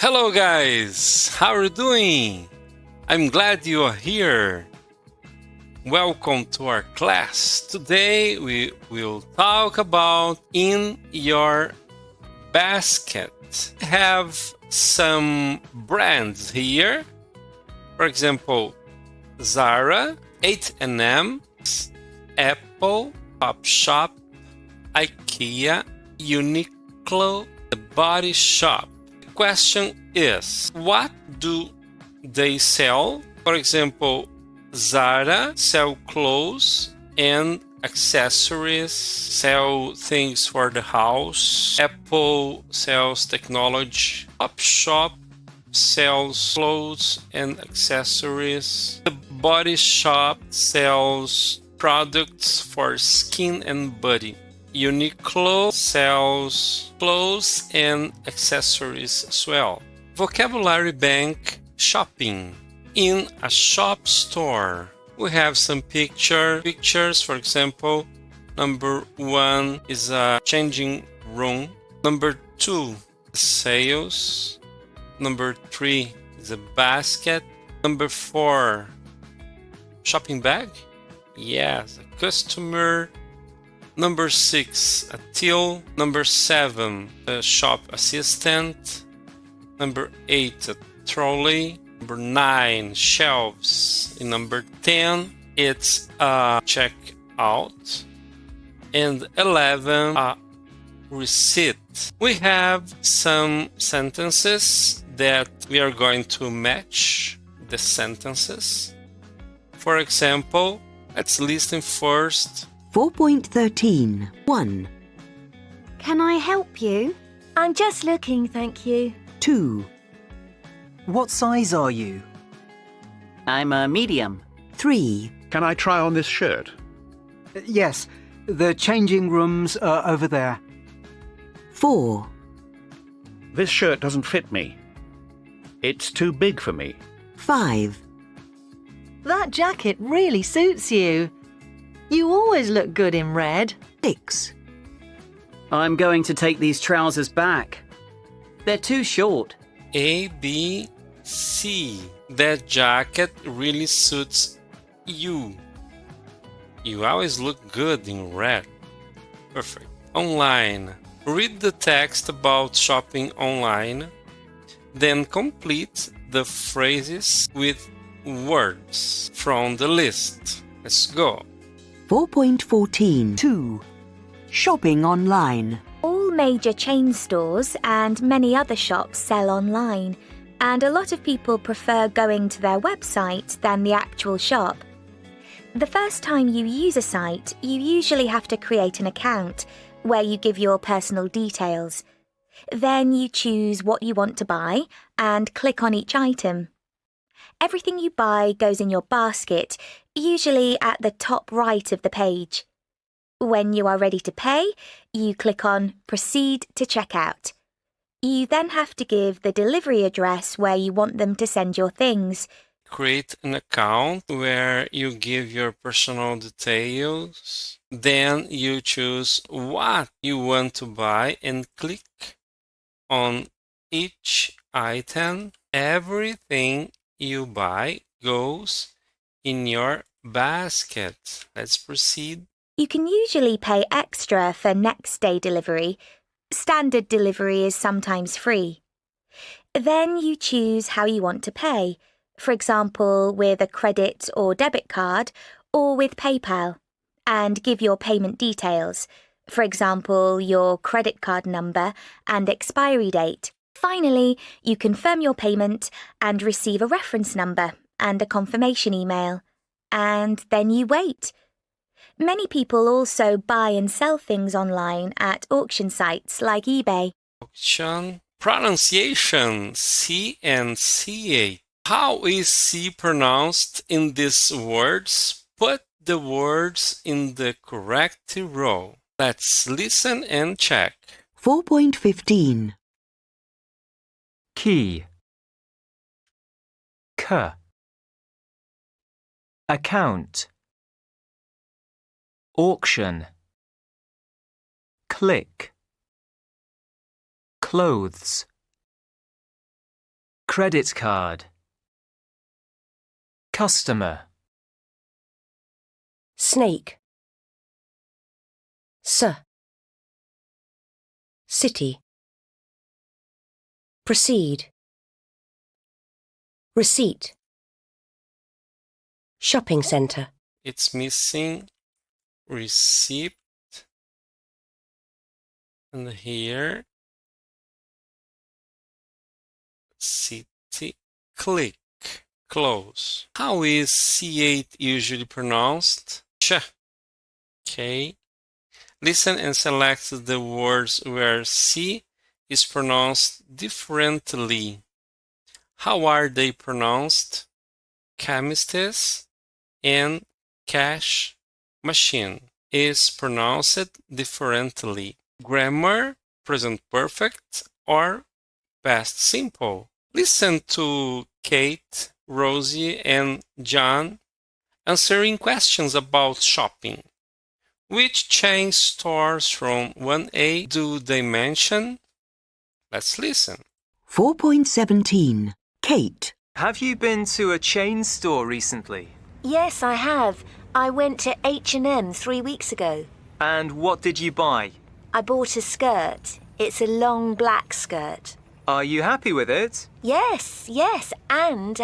Hello guys, how are you doing? I'm glad you are here. Welcome to our class. Today we will talk about in your basket. I have some brands here. For example, Zara, H&M, Apple, Topshop, IKEA, Uniqlo, The Body Shop. The question is, what do they sell? For example, Zara sell clothes and accessories, sell things for the house. Apple sells technology. Topshop sells clothes and accessories. The Body Shop sells products for skin and body. Uniqlo sells clothes and accessories as well. Vocabulary Bank shopping. In a shop store, we have some pictures. For example, number 1 is a changing room. Number 2 is sales. Number 3 is a basket. Number 4, shopping bag. Yes, a customer. Number 6, a till. Number 7, a shop assistant. Number 8, a trolley. Number 9, shelves. In number 10, it's a checkout. And 11, a receipt. We have some sentences that we are going to match the sentences. For example, let's listen first. 4.13. 1. Can I help you? I'm just looking, thank you. 2. What size are you? I'm a medium. 3. Can I try on this shirt? Yes, the changing rooms are over there. 4. This shirt doesn't fit me. It's too big for me. 5. That jacket really suits you. You always look good in red. 6. I'm going to take these trousers back. They're too short. A, B, C. That jacket really suits you. You always look good in red. Perfect. Online. Read the text about shopping online. Then complete the phrases with words from the list. Let's go. 4.14. 2. Shopping online. All major chain stores and many other shops sell online, and a lot of people prefer going to their website than the actual shop. The first time you use a site, you usually have to create an account where you give your personal details. Then you choose what you want to buy and click on each item. Everything you buy goes in your basket, usually at the top right of the page. When you are ready to pay, you click on Proceed to Checkout. You then have to give the delivery address where you want them to send your things. Create an account where you give your personal details. Then you choose what you want to buy and click on each item. Everything you buy goes in your basket. Let's proceed. You can usually pay extra for next day delivery. Standard delivery is sometimes free. Then you choose how you want to pay, for example, with a credit or debit card or with PayPal, and give your payment details, for example, your credit card number and expiry date. Finally, you confirm your payment and receive a reference number and a confirmation email. And then you wait. Many people also buy and sell things online at auction sites like eBay. Auction. Pronunciation. C and CA. How is C pronounced in these words? Put the words in the correct row. Let's listen and check. 4.15. Key. K. Account. Auction. Click. Clothes. credit card. Customer. Snake. City. Proceed. Receipt. Shopping centre. It's missing receipt. And here, city, click, close. How is C8 usually pronounced? Ch. Okay. Listen and select the words where C is pronounced differently. How are they pronounced? Chemists and cash machine is pronounced differently. Grammar, present perfect or past simple. Listen to Kate, Rosie, and John answering questions about shopping. Which chain stores from 1A do they mention? Let's listen. 4.17. Kate. Have you been to a chain store recently? Yes, I have. I went to H&M 3 weeks ago. And what did you buy? I bought a skirt. It's a long black skirt. Are you happy with it? Yes, and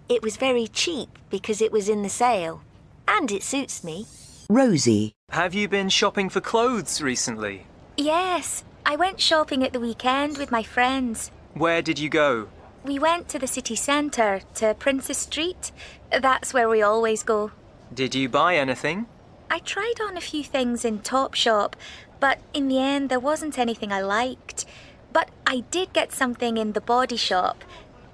it was very cheap because it was in the sale. And it suits me. Rosie. Have you been shopping for clothes recently? Yes, I went shopping at the weekend with my friends. Where did you go? We went to the city centre, to Princess Street. That's where we always go. Did you buy anything? I tried on a few things in Topshop, but in the end there wasn't anything I liked. But I did get something in the Body Shop.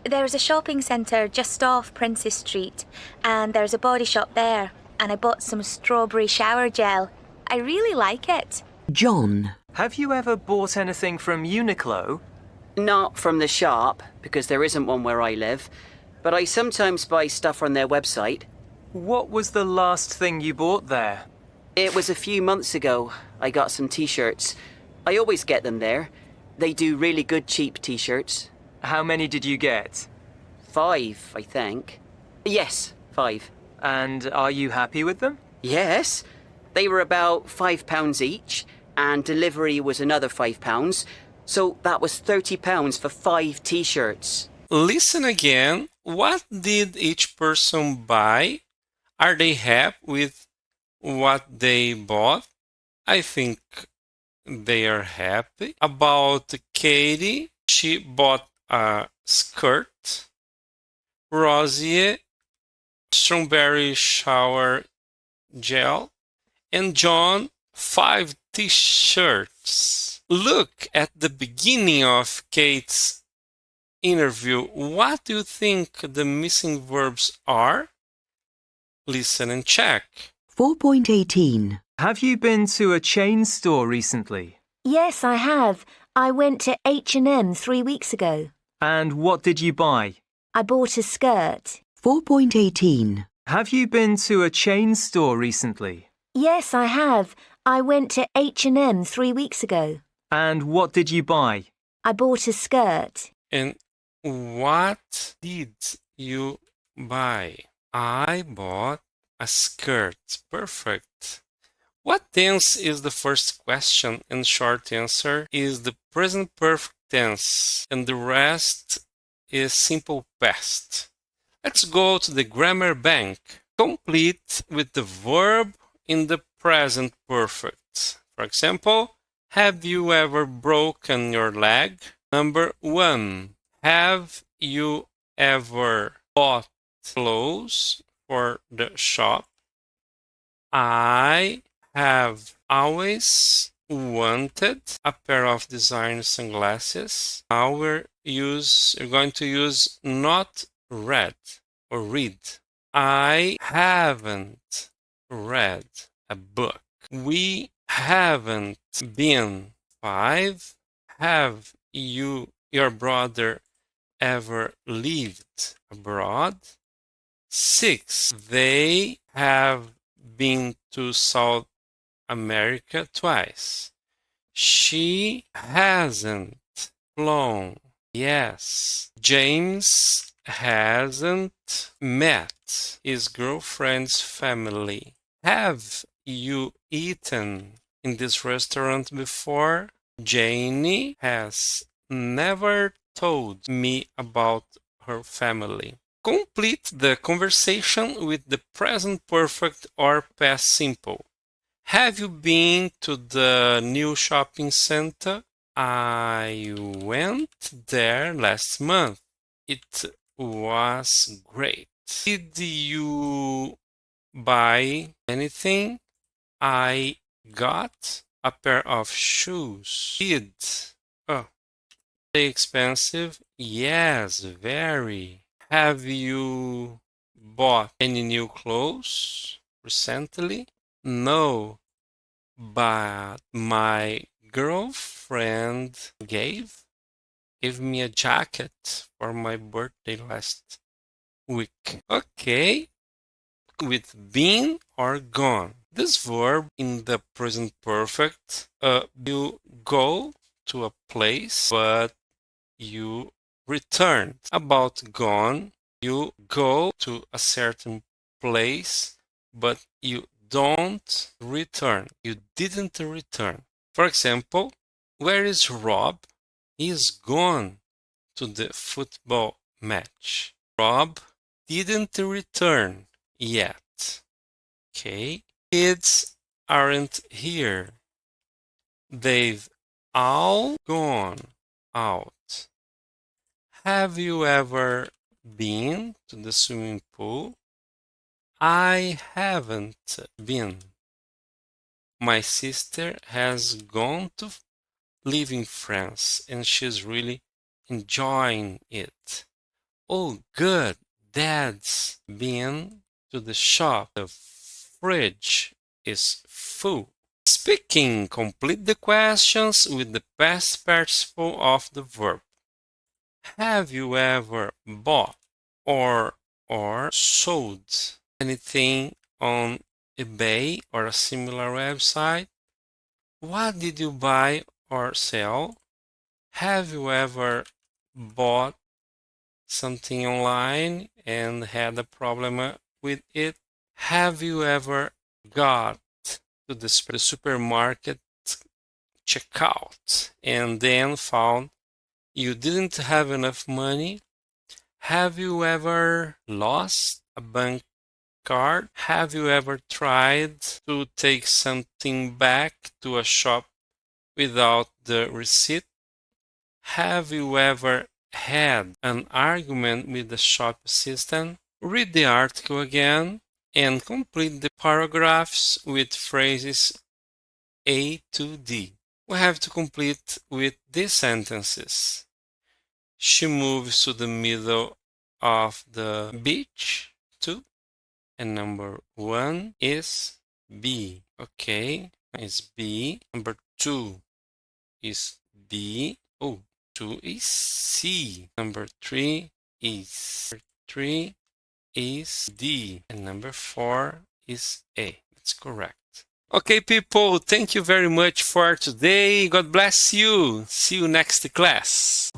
There's a shopping centre just off Princess Street, and there's a body shop there, and I bought some strawberry shower gel. I really like it. John. Have you ever bought anything from Uniqlo? Not from the shop, because there isn't one where I live, but I sometimes buy stuff on their website. What was the last thing you bought there? It was a few months ago. I got some t-shirts. I always get them there. They do really good cheap t-shirts. How many did you get? 5, I think. Yes, 5. And are you happy with them? Yes. They were about £5 each, and delivery was another £5. So that was £30 for 5 t-shirts. Listen again. What did each person buy? Are they happy with what they bought? I think they are happy. About Katie, she bought a skirt. Rosie, strawberry shower gel. And John, 5 t-shirts. Look at the beginning of Kate's interview. What do you think the missing verbs are? Listen and check. 4.18. Have you been to a chain store recently? Yes, I have. I went to H&M 3 weeks ago. And what did you buy? I bought a skirt. 4.18. Have you been to a chain store recently? Yes, I have. I went to H&M 3 weeks ago. And what did you buy? I bought a skirt. And what did you buy? I bought a skirt. Perfect. What tense is the first question? And short answer is the present perfect tense. And the rest is simple past. Let's go to the grammar bank. Complete with the verb in the present perfect. For example, have you ever broken your leg? Number 1. Have you ever bought clothes for the shop? I have always wanted a pair of designer sunglasses. Now we're going to use not read or read. I haven't read a book. We haven't been. 5. Have your brother ever lived abroad? 6. They have been to South America twice. She hasn't flown Yes. James hasn't met his girlfriend's family. Have you eaten in this restaurant before? Janie has never told me about her family. Complete the conversation with the present perfect or past simple. Have you been to the new shopping center? I went there last month. It was great. Did you buy anything? I got a pair of shoes. Did? Oh, they expensive? Yes, very. Have you bought any new clothes recently? No, but my girlfriend gave me a jacket for my birthday last week. Okay, with been or gone. This verb in the present perfect, you go to a place, but you returned. About gone, you go to a certain place, but you don't return. You didn't return. For example, where is Rob? He's gone to the football match. Rob didn't return yet. Okay. Kids aren't here. They've all gone out. Have you ever been to the swimming pool? I haven't been. My sister has gone to live in France and she's really enjoying it. Oh, good. Dad's been to the shop. The fridge is full. Speaking, complete the questions with the past participle of the verb. Have you ever bought or sold anything on eBay or a similar website? What did you buy or sell? Have you ever bought something online and had a problem with it? Have you ever got to the supermarket checkout and then found you didn't have enough money? Have you ever lost a bank card? Have you ever tried to take something back to a shop without the receipt? Have you ever had an argument with the shop assistant? Read the article again and complete the paragraphs with phrases A to D. We have to complete with these sentences. She moves to the middle of the beach, 2. And number 1 is B. Okay, it's B. Number 2 is B. Oh, 2 is C. Number 3 is D. And number 4 is A. That's correct. Okay, people, thank you very much for today. God bless you. See you next class.